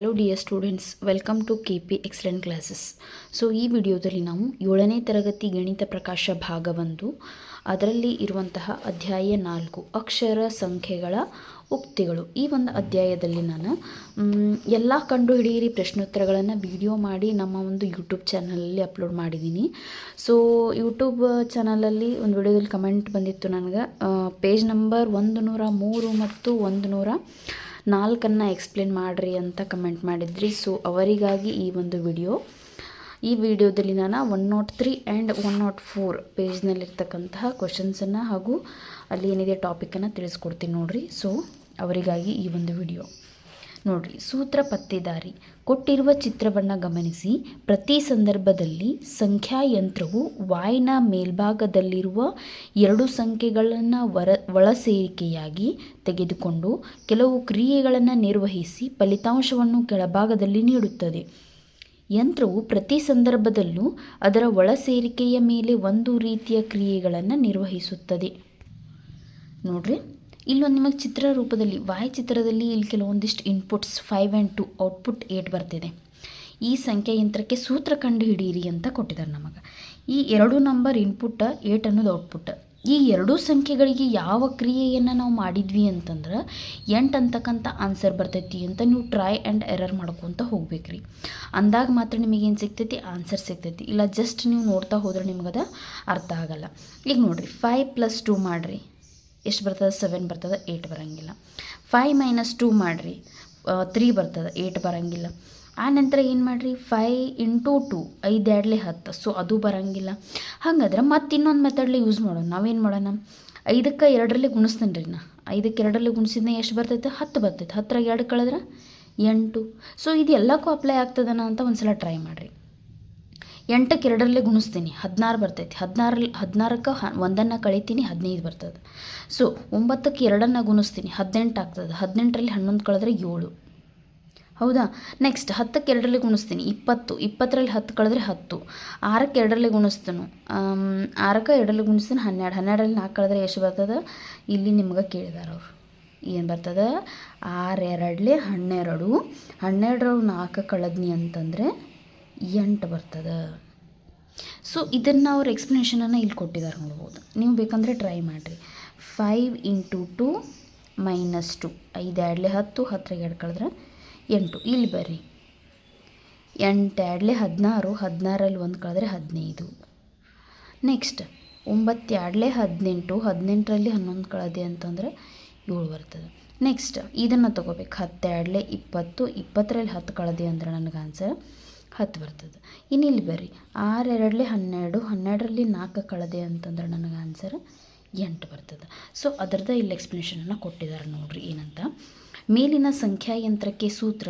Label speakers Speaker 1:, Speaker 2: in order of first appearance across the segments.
Speaker 1: Hello dear students, welcome to KP excellent classes. So ಈ ವಿಡಿಯೋದಲ್ಲಿ ನಾವು 7ನೇ ತರಗತಿ ಗಣಿತ ಪ್ರಕಾಶ ಭಾಗ 1 ಅದರಲ್ಲಿ ಇರುವಂತಹ ಅಧ್ಯಾಯ 4 ಅಕ್ಷರ ಸಂಖ್ಯೆಗಳ ಉಕ್ತಿಗಳು. ಈ ಒಂದು ಅಧ್ಯಾಯದಲ್ಲಿ ನಾನು ಎಲ್ಲ ಕಂಡುಹಿಡಿಯಿರಿ ಪ್ರಶ್ನೋತ್ತರಗಳನ್ನು ವಿಡಿಯೋ ಮಾಡಿ ನಮ್ಮ ಒಂದು ಯೂಟ್ಯೂಬ್ ಚಾನಲಲ್ಲಿ ಅಪ್ಲೋಡ್ ಮಾಡಿದ್ದೀನಿ. ಸೊ ಯೂಟ್ಯೂಬ್ ಚಾನಲಲ್ಲಿ ಒಂದು ವಿಡಿಯೋದಲ್ಲಿ ಕಮೆಂಟ್ ಬಂದಿತ್ತು ನನಗೆ, ಪೇಜ್ ನಂಬರ್ 103 ಮತ್ತು 104 ಎಕ್ಸ್ಪ್ಲೇನ್ ಮಾಡಿರಿ ಅಂತ ಕಮೆಂಟ್ ಮಾಡಿದ್ರಿ. ಸೊ ಅವರಿಗಾಗಿ ಈ ಒಂದು ಈ ವಿಡಿಯೋದಲ್ಲಿ ನಾನು 103 ಆ್ಯಂಡ್ 104 ಪೇಜ್ನಲ್ಲಿರ್ತಕ್ಕಂತಹ ಕ್ವಶನ್ಸನ್ನು ಹಾಗೂ ಅಲ್ಲಿ ಏನಿದೆ ಟಾಪಿಕನ್ನು ತಿಳಿಸ್ಕೊಡ್ತೀನಿ ನೋಡಿರಿ. ಸೊ ಅವರಿಗಾಗಿ ಈ ಒಂದು ವಿಡಿಯೋ ನೋಡಿರಿ. ಸೂತ್ರ ಪತ್ತೆದಾರಿ. ಕೊಟ್ಟಿರುವ ಚಿತ್ರವನ್ನು ಗಮನಿಸಿ. ಪ್ರತಿ ಸಂದರ್ಭದಲ್ಲಿ ಸಂಖ್ಯಾಯಂತ್ರವು ವಾಯ್ನ ಮೇಲ್ಭಾಗದಲ್ಲಿರುವ 2 ಸಂಖ್ಯೆಗಳನ್ನು ಒಳಸೇರಿಕೆಯಾಗಿ ತೆಗೆದುಕೊಂಡು ಕೆಲವು ಕ್ರಿಯೆಗಳನ್ನು ನಿರ್ವಹಿಸಿ ಫಲಿತಾಂಶವನ್ನು ಕೆಳಭಾಗದಲ್ಲಿ ನೀಡುತ್ತದೆ. ಯಂತ್ರವು ಪ್ರತಿ ಸಂದರ್ಭದಲ್ಲೂ ಅದರ ಒಳಸೇರಿಕೆಯ ಮೇಲೆ ಒಂದು ರೀತಿಯ ಕ್ರಿಯೆಗಳನ್ನು ನಿರ್ವಹಿಸುತ್ತದೆ. ನೋಡ್ರಿ, ಇಲ್ಲೊಂದು ನಿಮಗೆ ಚಿತ್ರ ರೂಪದಲ್ಲಿ ಚಿತ್ರದಲ್ಲಿ ಇಲ್ಲಿ ಕೆಲವೊಂದಿಷ್ಟು ಇನ್ಪುಟ್ಸ್ 5 and 2 ಔಟ್ಪುಟ್ 8 ಬರ್ತಿದೆ. ಈ ಸಂಖ್ಯಾಯಂತ್ರಕ್ಕೆ ಸೂತ್ರ ಕಂಡು ಹಿಡಿಯಿರಿ ಅಂತ ಕೊಟ್ಟಿದ್ದಾರೆ ನಮಗೆ. ಈ 2 ನಂಬರ್ ಇನ್ಪುಟ್, 8 ಅನ್ನೋದು ಔಟ್ಪುಟ್. ಈ 2 ಸಂಖ್ಯೆಗಳಿಗೆ ಯಾವ ಕ್ರಿಯೆಯನ್ನು ನಾವು ಮಾಡಿದ್ವಿ ಅಂತಂದ್ರೆ 8 ಅಂತಕ್ಕಂಥ ಆನ್ಸರ್ ಬರ್ತೈತಿ ಅಂತ ನೀವು ಟ್ರೈ ಆ್ಯಂಡ್ ಎರರ್ ಮಾಡ್ಕೊತ ಹೋಗ್ಬೇಕ್ರಿ. ಅಂದಾಗ ಮಾತ್ರ ನಿಮಗೇನು ಸಿಗ್ತೈತಿ, ಆನ್ಸರ್ ಸಿಗ್ತೈತಿ. ಇಲ್ಲ ಜಸ್ಟ್ ನೀವು ನೋಡ್ತಾ ಹೋದ್ರೆ ನಿಮಗದ ಅರ್ಥ ಆಗಲ್ಲ. ಈಗ ನೋಡಿರಿ, 5 + 2 ಮಾಡಿರಿ, ಎಷ್ಟು ಬರ್ತದೆ? 7 ಬರ್ತದೆ, 8 ಬರೋಂಗಿಲ್ಲ. 5 - 2 ಮಾಡಿರಿ, 3 ಬರ್ತದೆ, 8 ಬರೋಂಗಿಲ್ಲ. ಆ ನಂತರ ಏನು ಮಾಡಿರಿ, 5 × 2 5 × 2 10, ಸೊ ಅದು ಬರೋಂಗಿಲ್ಲ. ಹಾಗಾದ್ರೆ ಮತ್ತೆ ಇನ್ನೊಂದು ಮೆಥಡ್ಲಿ ಯೂಸ್ ಮಾಡೋಣ. ನಾವೇನು ಮಾಡೋಣ, 5ಕ್ಕೆ 2ರಲ್ಲಿ ಗುಣಿಸ್ತೀನಿ ರೀ. 5ಕ್ಕೆ 2ರಲ್ಲಿ ಗುಣಿಸಿದ್ರೆ ಎಷ್ಟು ಬರ್ತೈತೆ? 10 ಬರ್ತೈತೆ. 10ರಾಗ 2 ಕಳೆದ್ರೆ 8. ಸೊ ಇದು ಎಲ್ಲಕ್ಕೂ ಅಪ್ಲೈ ಆಗ್ತದನ ಅಂತ ಒಂದು ಸಲ ಟ್ರೈ ಮಾಡಿರಿ. 8ಕ್ಕೆ 2ರಲ್ಲಿ ಗುಣಿಸ್ತೀನಿ, 16 ಬರ್ತೈತಿ. 16ಕ್ಕೆ 1 ಕಳಿತೀನಿ, 15 ಬರ್ತದೆ. ಸೊ 9ಕ್ಕೆ 2 ಗುಣಿಸ್ತೀನಿ, 18 ಆಗ್ತದೆ. 18ರಲ್ಲಿ 11 ಕಳೆದ್ರೆ 7. ಹೌದಾ? ನೆಕ್ಸ್ಟ್ 10ಕ್ಕೆ 2ರಲ್ಲಿ ಗುಣಿಸ್ತೀನಿ, 20. 20ರಲ್ಲಿ 10 ಕಳೆದ್ರೆ 10. 6ಕ್ಕೆ 2ರಲ್ಲಿ ಗುಣಿಸ್ತೀನಿ, 6ಕ್ಕೆ 2ರಲ್ಲಿ ಗುಣಿಸ್ತೀನಿ, 12. 12ರಲ್ಲಿ 4 ಕಳೆದ್ರೆ ಎಷ್ಟು ಬರ್ತದೆ? ಇಲ್ಲಿ ನಿಮ್ಗೆ ಕೇಳಿದಾರೆ ಅವರು ಏನು ಬರ್ತದೆ? 6 2 12. 12 4 ಕಳೆದ್ನಿ ಅಂತಂದರೆ 8 ಬರ್ತದೆ. ಸೊ ಇದನ್ನು ಅವ್ರ ಎಕ್ಸ್ಪ್ಲನೇಷನನ್ನು ಇಲ್ಲಿ ಕೊಟ್ಟಿದ್ದಾರೆ, ನೋಡ್ಬೋದು. ನೀವು ಬೇಕಂದರೆ ಟ್ರೈ ಮಾಡಿರಿ. 5 × 2 - 2 5 × 2 10, 10ರಾಗ 2 ಕಳೆದ್ರೆ 8. ಇಲ್ಲಿ ಬರ್ರಿ, 8 × 2 16, 16ರಲ್ಲಿ 1 ಕಳೆದ್ರೆ 15. ನೆಕ್ಸ್ಟ್ 9 × 2 18, 18ರಲ್ಲಿ 11 ಕಳೆದೆ ಅಂತಂದರೆ 7 ಬರ್ತದೆ. ನೆಕ್ಸ್ಟ್ ಇದನ್ನು ತೊಗೋಬೇಕು, 10 × 2 20, 20ರಲ್ಲಿ 10 ಕಳೆದೆ ಅಂದ್ರೆ ನನಗೆ ಆನ್ಸರ್ 10 ಬರ್ತದೆ. ಇನ್ನು ಇಲ್ಲಿ ಬರ್ರಿ, 6 2 12, 12ರಲ್ಲಿ 4 ಕಳೆದೆ ಅಂತಂದ್ರೆ ನನಗೆ ಆನ್ಸರ್ 8 ಬರ್ತದೆ. ಸೊ ಅದರದ್ದು ಇಲ್ಲಿ ಎಕ್ಸ್ಪ್ಲನೇಷನನ್ನು ಕೊಟ್ಟಿದ್ದಾರೆ ನೋಡ್ರಿ. ಏನಂತ, ಮೇಲಿನ ಸಂಖ್ಯಾಯಂತ್ರಕ್ಕೆ ಸೂತ್ರ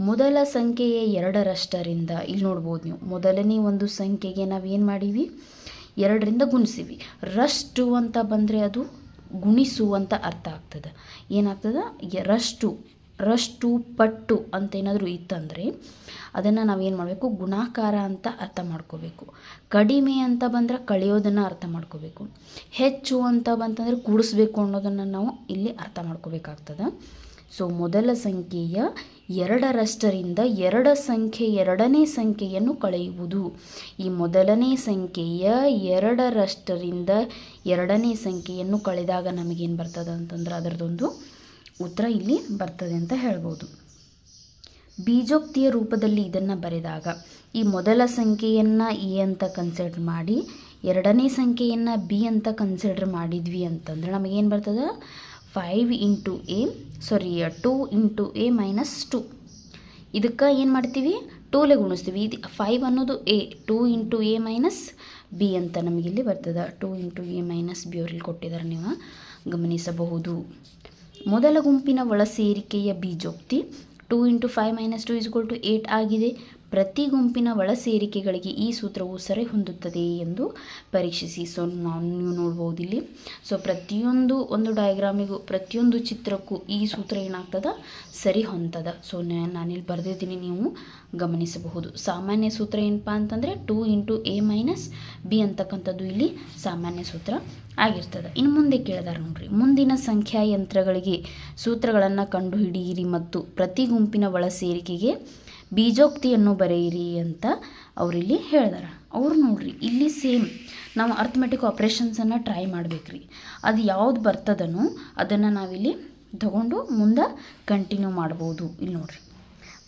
Speaker 1: ಮೊದಲ ಸಂಖ್ಯೆಯ 2ರಷ್ಟರಿಂದ, ಇಲ್ಲಿ ನೋಡ್ಬೋದು ನೀವು, ಮೊದಲನೇ ಒಂದು ಸಂಖ್ಯೆಗೆ ನಾವೇನು ಮಾಡೀವಿ, 2ರಿಂದ ಗುಣಿಸಿವಿ. ರಷ್ಟು ಅಂತ ಬಂದರೆ ಅದು ಗುಣಿಸು ಅಂತ ಅರ್ಥ ಆಗ್ತದೆ. ಏನಾಗ್ತದೆ? ರಷ್ಟು ಪಟ್ಟು ಅಂತ ಏನಾದರೂ ಇತ್ತಂದರೆ ಅದನ್ನು ನಾವೇನು ಮಾಡಬೇಕು, ಗುಣಾಕಾರ ಅಂತ ಅರ್ಥ ಮಾಡ್ಕೋಬೇಕು. ಕಡಿಮೆ ಅಂತ ಬಂದರೆ ಕಳೆಯೋದನ್ನು ಅರ್ಥ ಮಾಡ್ಕೋಬೇಕು. ಹೆಚ್ಚು ಅಂತ ಬಂತಂದರೆ ಕೂಡಿಸ್ಬೇಕು ಅನ್ನೋದನ್ನು ನಾವು ಇಲ್ಲಿ ಅರ್ಥ ಮಾಡ್ಕೋಬೇಕಾಗ್ತದೆ. ಸೊ ಮೊದಲ ಸಂಖ್ಯೆಯ 2ರಷ್ಟರಿಂದ ಎರಡನೇ ಸಂಖ್ಯೆಯನ್ನು ಕಳೆಯುವುದು. ಈ ಮೊದಲನೇ ಸಂಖ್ಯೆಯ 2ರಷ್ಟರಿಂದ ಎರಡನೇ ಸಂಖ್ಯೆಯನ್ನು ಕಳೆದಾಗ ನಮಗೇನು ಬರ್ತದೆ ಅಂತಂದ್ರೆ ಅದರದೊಂದು ಉತ್ತರ ಇಲ್ಲಿ ಬರ್ತದೆ ಅಂತ ಹೇಳ್ಬೋದು. ಬೀಜೋಕ್ತಿಯ ರೂಪದಲ್ಲಿ ಇದನ್ನು ಬರೆದಾಗ ಈ ಮೊದಲ ಸಂಖ್ಯೆಯನ್ನು ಎ ಅಂತ ಕನ್ಸಿಡರ್ ಮಾಡಿ ಎರಡನೇ ಸಂಖ್ಯೆಯನ್ನು ಬಿ ಅಂತ ಕನ್ಸಿಡರ್ ಮಾಡಿದ್ವಿ ಅಂತಂದರೆ ನಮಗೇನು ಬರ್ತದೆ? 2 × a - 2. ಇದಕ್ಕೆ ಏನು ಮಾಡ್ತೀವಿ? 2ಲೆ ಗುಣಿಸ್ತೀವಿ. ಇದು 5 ಅನ್ನೋದು a, 2 × a - b ಅಂತ ನಮಗಿಲ್ಲಿ ಬರ್ತದೆ. 2 × a - b ಅವರಲ್ಲಿ ಕೊಟ್ಟಿದ್ದಾರೆ, ನೀವು ಗಮನಿಸಬಹುದು. ಮೊದಲ ಗುಂಪಿನ ಒಳಸೇರಿಕೆಯ ಬೀಜೋಕ್ತಿ 2 × 5 - 2 = 8 ಆಗಿದೆ. ಪ್ರತಿ ಗುಂಪಿನ ಒಳ ಸೇರಿಕೆಗಳಿಗೆ ಈ ಸೂತ್ರವು ಸರಿ ಹೊಂದುತ್ತದೆ ಎಂದು ಪರೀಕ್ಷಿಸಿ. ಸೊ ನೀವು ನೋಡ್ಬೋದು ಇಲ್ಲಿ. ಸೊ ಪ್ರತಿಯೊಂದು ಒಂದು ಡಯಾಗ್ರಾಮಿಗೂ ಪ್ರತಿಯೊಂದು ಚಿತ್ರಕ್ಕೂ ಈ ಸೂತ್ರ ಏನಾಗ್ತದೆ, ಸರಿ ಹೊಂದದ. ಸೊ ನಾನಿಲ್ಲಿ ಬರೆದಿದ್ದೀನಿ, ನೀವು ಗಮನಿಸಬಹುದು. ಸಾಮಾನ್ಯ ಸೂತ್ರ ಏನಪ್ಪ ಅಂತಂದರೆ 2 × a - b ಅಂತಕ್ಕಂಥದ್ದು ಇಲ್ಲಿ ಸಾಮಾನ್ಯ ಸೂತ್ರ ಆಗಿರ್ತದೆ. ಇನ್ನು ಮುಂದೆ ಕೇಳಿದಾರೆ ನೋಡ್ರಿ, ಮುಂದಿನ ಸಂಖ್ಯಾ ಯಂತ್ರಗಳಿಗೆ ಸೂತ್ರಗಳನ್ನು ಕಂಡುಹಿಡಿಯಿರಿ ಮತ್ತು ಪ್ರತಿ ಗುಂಪಿನ ಒಳ ಸೇರಿಕೆಗೆ ಬೀಜೋಕ್ತಿಯನ್ನು ಬರೆಯಿರಿ ಅಂತ ಅವರಿಲ್ಲಿ ಹೇಳಿದಾರೆ. ಅವ್ರು ನೋಡ್ರಿ ಇಲ್ಲಿ ಸೇಮ್ ನಾವು ಅರ್ಥಮೆಟಿಕ್ ಆಪ್ರೇಷನ್ಸನ್ನು ಟ್ರೈ ಮಾಡಬೇಕ್ರಿ. ಅದು ಯಾವ್ದು ಬರ್ತದನೋ ಅದನ್ನು ನಾವಿಲ್ಲಿ ತಗೊಂಡು ಮುಂದೆ ಕಂಟಿನ್ಯೂ ಮಾಡ್ಬೋದು. ಇಲ್ಲಿ ನೋಡ್ರಿ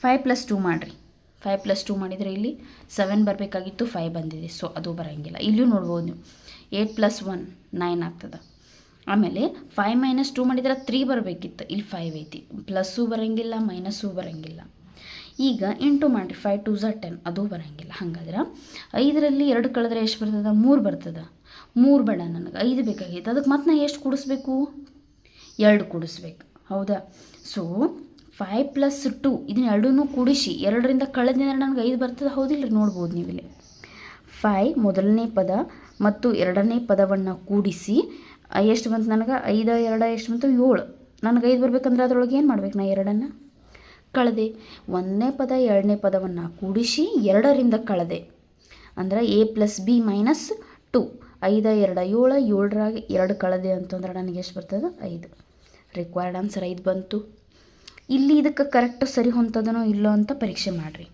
Speaker 1: 5 + 2 ಮಾಡಿರಿ. 5 + 2 ಮಾಡಿದರೆ ಇಲ್ಲಿ 7 ಬರಬೇಕಾಗಿತ್ತು, 5 ಬಂದಿದೆ. ಸೊ ಅದು ಬರೋಂಗಿಲ್ಲ. ಇಲ್ಲೂ ನೋಡ್ಬೋದು ನೀವು 8 + 1 9 ಆಗ್ತದೆ. ಆಮೇಲೆ 5 - 2 ಮಾಡಿದ್ರೆ 3 ಬರಬೇಕಿತ್ತು, ಇಲ್ಲಿ 5 ಐತಿ. ಪ್ಲಸ್ಸು ಬರೋಂಗಿಲ್ಲ, ಮೈನಸ್ಸು ಬರೋಂಗಿಲ್ಲ. ಈಗ ಇಂಟು ಮಾಡಿರಿ, 5 × 2 = 10, ಅದು ಬರೋಂಗಿಲ್ಲ. ಹಾಗಾದ್ರೆ 5ರಲ್ಲಿ 2 ಕಳೆದ್ರೆ ಎಷ್ಟು ಬರ್ತದೆ, 3 ಬರ್ತದೆ. 3 ಬೇಡ ನನಗೆ, 5 ಬೇಕಾಗಿತ್ತು. ಅದಕ್ಕೆ ಮತ್ತೆ ನಾನು ಎಷ್ಟು ಕೂಡಿಸ್ಬೇಕು, 2 ಕೂಡಿಸ್ಬೇಕು, ಹೌದಾ? ಸೊ 5 + 2 ಇದನ್ನ ಎರಡನ್ನೂ ಕೂಡಿಸಿ 2ರಿಂದ ಕಳೆದ್ರೆ ನನಗೆ 5 ಬರ್ತದೆ, ಹೌದಿಲ್ಲ? ನೋಡ್ಬೋದು ನೀವಿಲ್ಲಿ 5 ಮೊದಲನೇ ಪದ ಮತ್ತು ಎರಡನೇ ಪದವನ್ನು ಕೂಡಿಸಿ ಎಷ್ಟು ಬಂತು ನನಗೆ, 5 2 ಎಷ್ಟು ಬಂತು, 7. ನನಗೆ 5 ಬರಬೇಕಂದ್ರೆ ಅದರೊಳಗೆ ಏನು ಮಾಡ್ಬೇಕು, ನಾ 2ನ್ನು ಕಳೆದೆ. ಒಂದನೇ ಪದ ಎರಡನೇ ಪದವನ್ನು ಕೂಡಿಸಿ 2ರಿಂದ ಕಳೆದೆ ಅಂದರೆ a + b - 2. 5 2 7, 7ರಾಗೆ 2 ಕಳೆದೆ ಅಂತಂದ್ರೆ ನನಗೆ ಎಷ್ಟು ಬರ್ತದೆ, 5. ರಿಕ್ವೈರ್ಡ್ ಆನ್ಸರ್ 5 ಬಂತು. ಇಲ್ಲಿ ಇದಕ್ಕೆ ಕರೆಕ್ಟ್ ಸರಿ ಹೊಂದದನೋ ಇಲ್ಲೋ ಅಂತ ಪರೀಕ್ಷೆ ಮಾಡಿರಿ.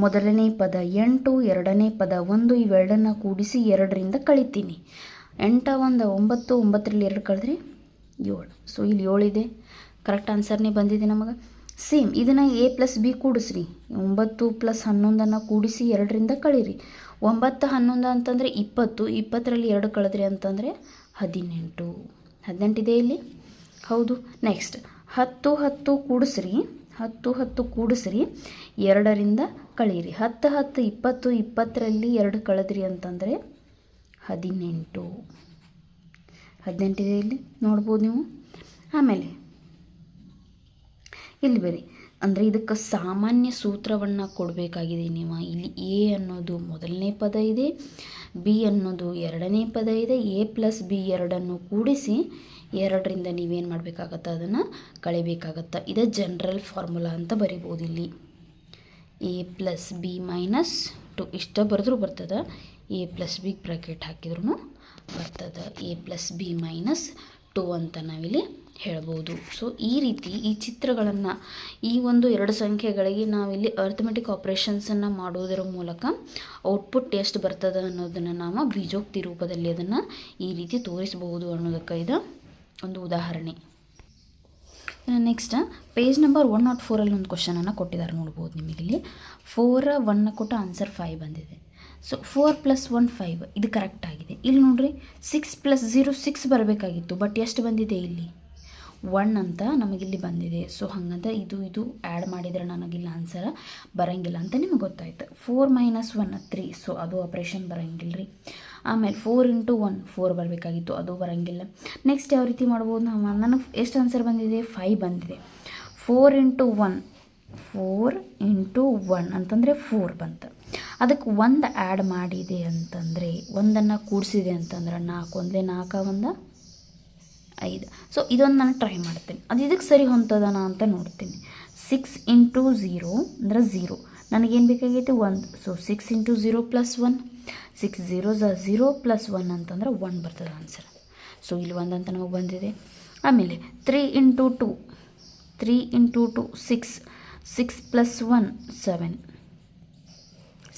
Speaker 1: ಮೊದಲನೇ ಪದ 8, ಎರಡನೇ ಪದ 1, ಇವೆರಡನ್ನು ಕೂಡಿಸಿ 2ರಿಂದ ಕಳಿತೀನಿ. 8 1 9, 9ರಲ್ಲಿ 2 ಕಳೆದ್ರೆ 7. ಸೊ ಇಲ್ಲಿ 7 ಇದೆ, ಕರೆಕ್ಟ್ ಆನ್ಸರ್ನೇ ಬಂದಿದೆ ನಮಗೆ. ಸೇಮ್ ಇದನ್ನು a + b ಕೂಡಿಸ್ರಿ. 9 + 11 ಕೂಡಿಸಿ 2ರಿಂದ ಕಳೀರಿ. 9 11 ಅಂತಂದರೆ 20, 20ರಲ್ಲಿ 2 ಕಳೆದ್ರಿ ಅಂತಂದರೆ 18. 18 ಇದೆ ಇಲ್ಲಿ, ಹೌದು. ನೆಕ್ಸ್ಟ್ 10 10 ಕೂಡಿಸ್ರಿ. 10 10 ಕೂಡಿಸ್ರಿ 2ರಿಂದ ಕಳೀರಿ. 10 10 20, 20ರಲ್ಲಿ 2 ಕಳೆದ್ರಿ ಅಂತಂದರೆ 18. 18 ಇದೆ ಇಲ್ಲಿ, ನೋಡ್ಬೋದು ನೀವು. ಆಮೇಲೆ ಇಲ್ಲಿ ಬೇರೆ ಅಂದರೆ ಇದಕ್ಕೆ ಸಾಮಾನ್ಯ ಸೂತ್ರವನ್ನು ಕೊಡಬೇಕಾಗಿದೆ ನೀವು. ಇಲ್ಲಿ a ಅನ್ನೋದು ಮೊದಲನೇ ಪದ ಇದೆ, b ಅನ್ನೋದು ಎರಡನೇ ಪದ ಇದೆ. a + b ಎರಡನ್ನು ಕೂಡಿಸಿ 2ರಿಂದ ನೀವೇನು ಮಾಡಬೇಕಾಗತ್ತೆ, ಅದನ್ನು ಕಳಿಬೇಕಾಗತ್ತೆ. ಇದು ಜನರಲ್ ಫಾರ್ಮುಲಾ ಅಂತ ಬರಿಬೋದು. ಇಲ್ಲಿ a + b - 2 ಇಷ್ಟ ಬರೆದ್ರೂ ಬರ್ತದೆ, a + b ಬ್ರಾಕೆಟ್ ಹಾಕಿದ್ರೂ ಬರ್ತದೆ. a + b - 2 ಅಂತ ನಾವಿಲ್ಲಿ ಹೇಳ್ಬೋದು. ಸೊ ಈ ರೀತಿ ಈ ಚಿತ್ರಗಳನ್ನು, ಈ ಒಂದು 2 ಸಂಖ್ಯೆಗಳಿಗೆ ನಾವಿಲ್ಲಿ ಅರ್ಥಮೆಟಿಕ್ ಆಪ್ರೇಷನ್ಸನ್ನು ಮಾಡೋದರ ಮೂಲಕ ಔಟ್ಪುಟ್ ಎಷ್ಟು ಬರ್ತದೆ ಅನ್ನೋದನ್ನು ನಾವು ಬೀಜೋಕ್ತಿ ರೂಪದಲ್ಲಿ ಅದನ್ನು ಈ ರೀತಿ ತೋರಿಸಬಹುದು ಅನ್ನೋದಕ್ಕೆ ಇದು ಒಂದು ಉದಾಹರಣೆ. ನೆಕ್ಸ್ಟ್ ಪೇಜ್ ನಂಬರ್ 104 ಒಂದು ಕ್ವಶನನ್ನು ಕೊಟ್ಟಿದ್ದಾರೆ, ನೋಡ್ಬೋದು ನಿಮಗಿಲ್ಲಿ. 4 1 ಕೊಟ್ಟು ಆನ್ಸರ್ 5 ಬಂದಿದೆ. ಸೊ 4 + 1 5, ಇದು ಕರೆಕ್ಟ್ ಆಗಿದೆ. ಇಲ್ಲಿ ನೋಡ್ರಿ 6 + 0 6 ಬರಬೇಕಾಗಿತ್ತು, ಬಟ್ ಎಷ್ಟು ಬಂದಿದೆ ಇಲ್ಲಿ 1 ಅಂತ ನಮಗಿಲ್ಲಿ ಬಂದಿದೆ. ಸೊ ಹಾಗಂತ ಇದು ಆ್ಯಡ್ ಮಾಡಿದರೆ ನನಗಿಲ್ಲಿ ಆನ್ಸರ್ ಬರೋಂಗಿಲ್ಲ ಅಂತ ನಿಮ್ಗೆ ಗೊತ್ತಾಯ್ತು. 4 - 1 3, ಸೊ ಅದು ಆಪ್ರೇಷನ್ ಬರೋಂಗಿಲ್ಲ ರೀ. ಆಮೇಲೆ 4 × 1 4 ಬರಬೇಕಾಗಿತ್ತು, ಅದು ಬರೋಂಗಿಲ್ಲ. ನೆಕ್ಸ್ಟ್ ಯಾವ ರೀತಿ ಮಾಡ್ಬೋದು, ನನಗೆ ಎಷ್ಟು ಆನ್ಸರ್ ಬಂದಿದೆ, 5 ಬಂದಿದೆ. 4 × 1 4 × 1 ಅಂತಂದರೆ 4 ಬಂತು. ಅದಕ್ಕೆ 1 ಆ್ಯಡ್ ಮಾಡಿದೆ ಅಂತಂದರೆ, 1ಅನ್ನು ಕೂಡಿಸಿದೆ ಅಂತಂದ್ರೆ 4 1 4 1 5. ಸೊ ಇದೊಂದು ನಾನು ಟ್ರೈ ಮಾಡ್ತೀನಿ, ಅದು ಇದಕ್ಕೆ ಸರಿ ಹೊಂದದನ ಅಂತ ನೋಡ್ತೀನಿ. 6 × 0 ಅಂದರೆ 0, ನನಗೇನು ಬೇಕಾಗೈತಿ 1. ಸೊ 6 × 0 + 1, 6 0 0 + 1 ಅಂತಂದ್ರೆ 1 ಬರ್ತದೆ ಆನ್ಸರ್. ಸೊ ಇಲ್ಲಿ 1 ಅಂತ ನಮಗೆ ಬಂದಿದೆ. ಆಮೇಲೆ 3 × 2 3 × 2 6, 6 + 1 7,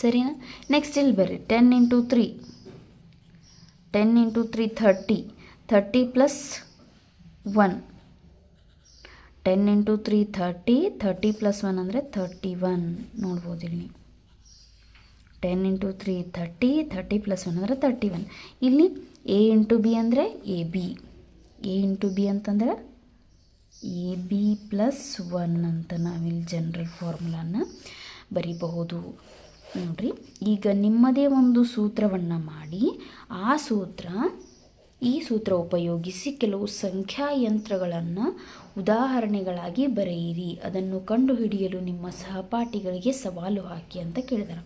Speaker 1: ಸರಿನಾ? ನೆಕ್ಸ್ಟ್ ಇಲ್ಲಿ ಬರ್ರಿ 10 × 3 10 × 3 30, 30 + 1 10 × 3 30, 30 + 1 ಅಂದರೆ 31. ನೋಡ್ಬೋದು ಇಲ್ಲಿ 10 × 3 30, 30 + 1 ಅಂದರೆ 31. ಇಲ್ಲಿ a × b ಅಂದರೆ ab, a × b ಅಂತಂದರೆ ab + 1 ಅಂತ ನಾವಿಲ್ಲಿ ಜನರಲ್ ಫಾರ್ಮುಲಾನ ಬರೀಬಹುದು. ನೋಡಿರಿ, ಈಗ ನಿಮ್ಮದೇ ಒಂದು ಸೂತ್ರವನ್ನು ಮಾಡಿ ಆ ಸೂತ್ರ ಈ ಸೂತ್ರ ಉಪಯೋಗಿಸಿ ಕೆಲವು ಸಂಖ್ಯಾಯಂತ್ರಗಳನ್ನು ಉದಾಹರಣೆಗಳಾಗಿ ಬರೆಯಿರಿ, ಅದನ್ನು ಕಂಡುಹಿಡಿಯಲು ನಿಮ್ಮ ಸಹಪಾಠಿಗಳಿಗೆ ಸವಾಲು ಹಾಕಿ ಅಂತ ಕೇಳಿದಾರೆ.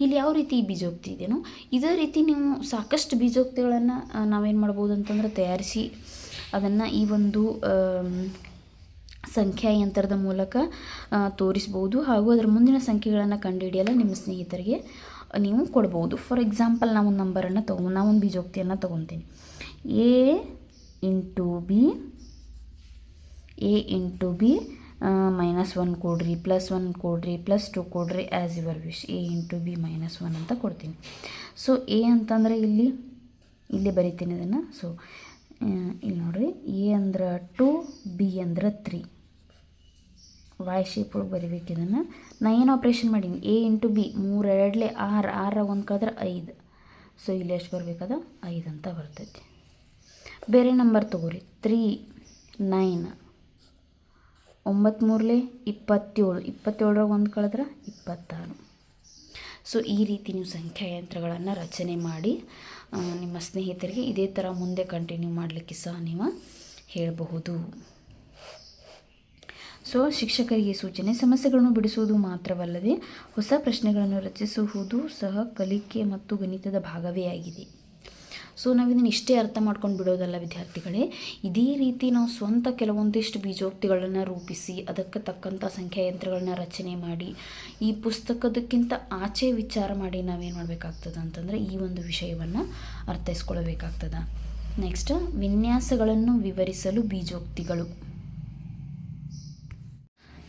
Speaker 1: ಇಲ್ಲಿ ಯಾವ ರೀತಿ ಬೀಜೋಕ್ತಿ ಇದೆಯೋ ಇದೇ ರೀತಿ ನೀವು ಸಾಕಷ್ಟು ಬೀಜೋಕ್ತಿಗಳನ್ನು ನಾವೇನು ಮಾಡ್ಬೋದು ಅಂತಂದ್ರೆ ತಯಾರಿಸಿ ಅದನ್ನು ಈ ಒಂದು ಸಂಖ್ಯಾಯಂತ್ರದ ಮೂಲಕ ತೋರಿಸ್ಬೋದು, ಹಾಗೂ ಅದರ ಮುಂದಿನ ಸಂಖ್ಯೆಗಳನ್ನು ಕಂಡುಹಿಡಿಯಲು ನಿಮ್ಮ ಸ್ನೇಹಿತರಿಗೆ ನೀವು ಕೊಡ್ಬೋದು. ಫಾರ್ ಎಕ್ಸಾಂಪಲ್ ನಾವೊಂದು ನಂಬರನ್ನು ನಾವೊಂದು ಬೀಜೋಕ್ತಿಯನ್ನು ತೊಗೊತೀನಿ. ಎ ಇಂಟು ಬಿ -1 ಕೊಡ್ರಿ, +1 ಕೊಡ್ರಿ, +2 ಕೊಡ್ರಿ, as your wish. A into B -1 ಅಂತ ಕೊಡ್ತೀನಿ. ಸೊ ಎ ಅಂತಂದರೆ ಇಲ್ಲಿ ಬರಿತೀನಿ ಇದನ್ನು. ಸೊ ಇಲ್ಲಿ ನೋಡಿರಿ, ಎ ಅಂದ್ರೆ 2, ಬಿ ಅಂದ್ರೆ 3. ವಾಯ್ ಶೇಪ್ ಒಳಗೆ ಬರಿಬೇಕು ಇದನ್ನು. ನಾ ಏನು ಆಪ್ರೇಷನ್ ಮಾಡೀನಿ, ಎ ಇಂಟು ಬಿ 3 2 6 1 ಕಳೆದ್ರೆ 5. ಸೊ ಇಲ್ಲಿ ಎಷ್ಟು ಬರಬೇಕದ 5 ಅಂತ ಬರ್ತೈತಿ. ಬೇರೆ ನಂಬರ್ ತೊಗೋರಿ, 3 9 9 3 27 27 1 ಕಳೆದ್ರೆ 26. ಸೊ ಈ ರೀತಿ ನೀವು ಸಂಖ್ಯಾಯಂತ್ರಗಳನ್ನು ರಚನೆ ಮಾಡಿ ನಿಮ್ಮ ಸ್ನೇಹಿತರಿಗೆ ಇದೇ ಥರ ಮುಂದೆ ಕಂಟಿನ್ಯೂ ಮಾಡಲಿಕ್ಕೆ ಸಹ ನೀವು ಹೇಳಬಹುದು. ಸೊ ಶಿಕ್ಷಕರಿಗೆ ಸೂಚನೆ, ಸಮಸ್ಯೆಗಳನ್ನು ಬಿಡಿಸುವುದು ಮಾತ್ರವಲ್ಲದೆ ಹೊಸ ಪ್ರಶ್ನೆಗಳನ್ನು ರಚಿಸುವುದು ಸಹ ಕಲಿಕೆ ಮತ್ತು ಗಣಿತದ ಭಾಗವೇ ಆಗಿದೆ. ಸೊ ನಾವು ಇದನ್ನು ಇಷ್ಟೇ ಅರ್ಥ ಮಾಡ್ಕೊಂಡು ಬಿಡೋದಲ್ಲ ವಿದ್ಯಾರ್ಥಿಗಳೇ, ಇದೇ ರೀತಿ ನಾವು ಸ್ವಂತ ಕೆಲವೊಂದಿಷ್ಟು ಬೀಜೋಕ್ತಿಗಳನ್ನು ರೂಪಿಸಿ ಅದಕ್ಕೆ ತಕ್ಕಂಥ ಸಂಖ್ಯಾಯಂತ್ರಗಳನ್ನ ರಚನೆ ಮಾಡಿ ಈ ಪುಸ್ತಕದಕ್ಕಿಂತ ಆಚೆ ವಿಚಾರ ಮಾಡಿ ನಾವೇನು ಮಾಡಬೇಕಾಗ್ತದೆ ಅಂತಂದರೆ ಈ ಒಂದು ವಿಷಯವನ್ನು ಅರ್ಥೈಸ್ಕೊಳ್ಬೇಕಾಗ್ತದೆ. ನೆಕ್ಸ್ಟ್, ವಿನ್ಯಾಸಗಳನ್ನು ವಿವರಿಸಲು ಬೀಜೋಕ್ತಿಗಳು.